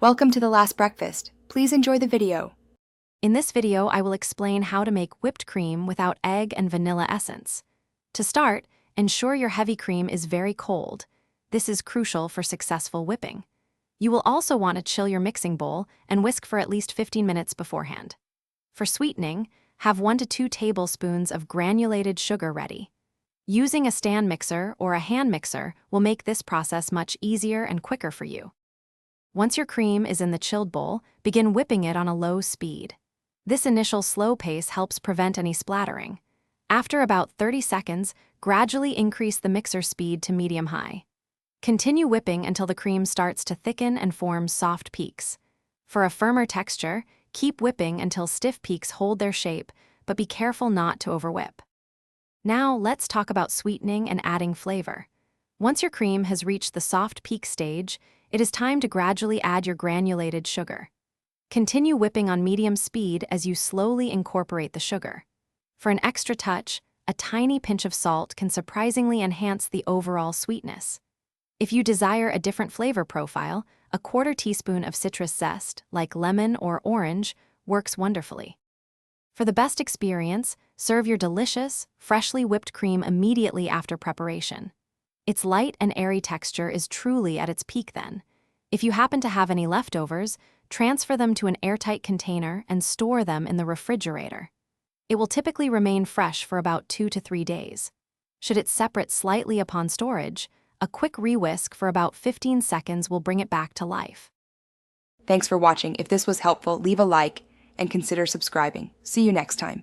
Welcome to The Last Breakfast. Please enjoy the video. In this video, I will explain how to make whipped cream without egg and vanilla essence. To start, ensure your heavy cream is very cold. This is crucial for successful whipping. You will also want to chill your mixing bowl and whisk for at least 15 minutes beforehand. For sweetening, have 1 to 2 tablespoons of granulated sugar ready. Using a stand mixer or a hand mixer will make this process much easier and quicker for you. Once your cream is in the chilled bowl, begin whipping it on a low speed. This initial slow pace helps prevent any splattering. After about 30 seconds, gradually increase the mixer speed to medium-high. Continue whipping until the cream starts to thicken and form soft peaks. For a firmer texture, keep whipping until stiff peaks hold their shape, but be careful not to overwhip. Now let's talk about sweetening and adding flavor. Once your cream has reached the soft peak stage, it is time to gradually add your granulated sugar. Continue whipping on medium speed as you slowly incorporate the sugar. For an extra touch, a tiny pinch of salt can surprisingly enhance the overall sweetness. If you desire a different flavor profile, a 1/4 teaspoon of citrus zest, like lemon or orange, works wonderfully. For the best experience, serve your delicious, freshly whipped cream immediately after preparation. Its light and airy texture is truly at its peak then. If you happen to have any leftovers, transfer them to an airtight container and store them in the refrigerator. It will typically remain fresh for about 2 to 3 days. Should it separate slightly upon storage, a quick re-whisk for about 15 seconds will bring it back to life. Thanks for watching. If this was helpful, leave a like and consider subscribing. See you next time.